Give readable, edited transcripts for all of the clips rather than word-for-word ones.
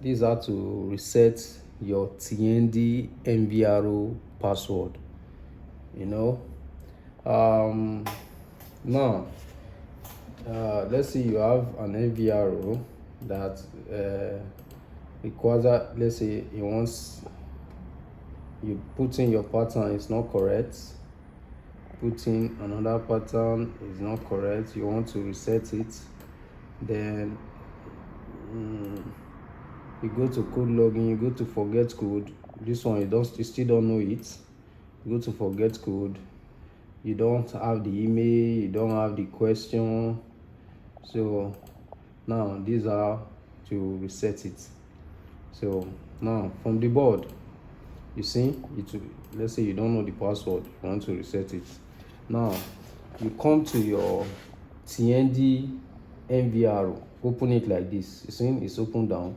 this is how to reset your Tiandy NVR password. Now let's say you have an NVR that requires that, let's say you put in your pattern is not correct, put in another pattern is not correct, you want to reset it. Then you go to code login, you go to forget code. This one you still don't know it. You go to forget code, you don't have the email, you don't have the question. So now these are to reset it. So now from the board, you see it. Let's say you don't know the password, you want to reset it. Now you come to your Tiandy NVR, open it like this. You see it's open down.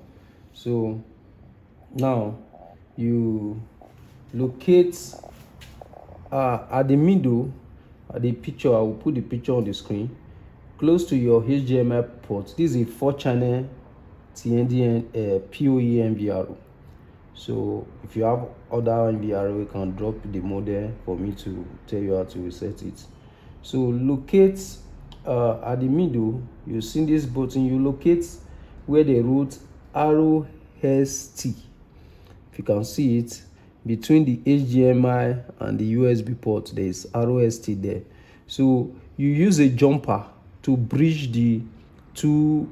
So now you locate at the middle, at the picture. I will put the picture on the screen, close to your HDMI port. This is a 4-channel Tiandy PoE NVR. So if you have other NVR, we can drop the model for me to tell you how to reset it. So locate at the middle, you see this button, you locate where they wrote ROST. If you can see it, between the HDMI and the USB port, there is ROST there. So you use a jumper to bridge the two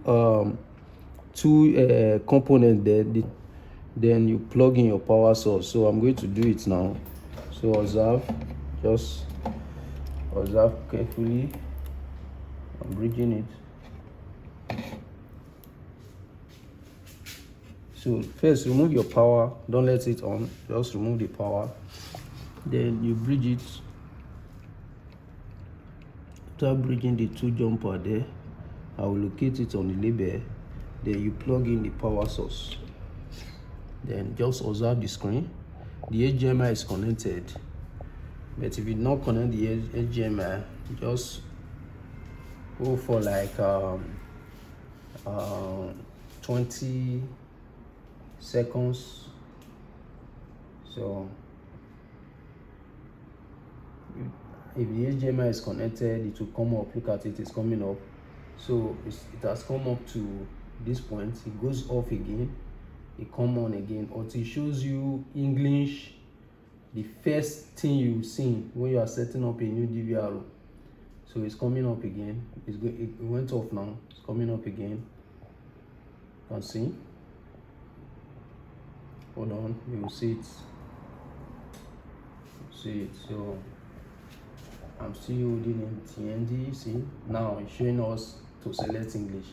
components there. Then you plug in your power source. So I'm going to do it now. So just observe carefully. I'm bridging it. So first, remove your power. Don't let it on. Just remove the power. Then you bridge it. After bridging the two jumper there, I will locate it on the label. Then you plug in the power source. Then just observe the screen. The HDMI is connected, but if you not connect the HDMI, just go for like 20 seconds. So if the HDMI is connected, it will come up. Look at it, it's coming up. So it has come up to this point. It goes off again, it come on again until it shows you English, the first thing you see when you are setting up a new DVR. So it's coming up again. It went off now. It's coming up again. You can see. Hold on, you will see it. See it. So I'm still holding in Tiandy. See, now it's showing us to select English.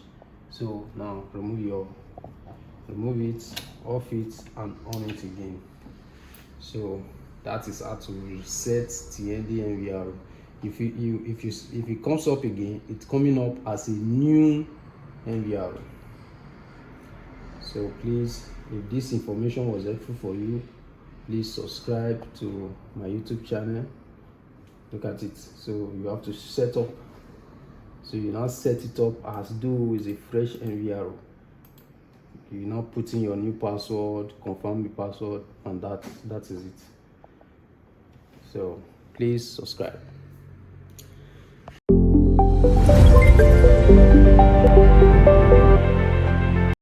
So now remove it, off it, and on it again. So that is how to reset Tiandy NVR. If it comes up again, it's coming up as a new NVR. So please, if this information was helpful for you, please subscribe to my YouTube channel. Look at it. So you have to set up. So you now set it up as though it's a fresh NVR. You now put in your new password, confirm the password, and that is it. So please subscribe.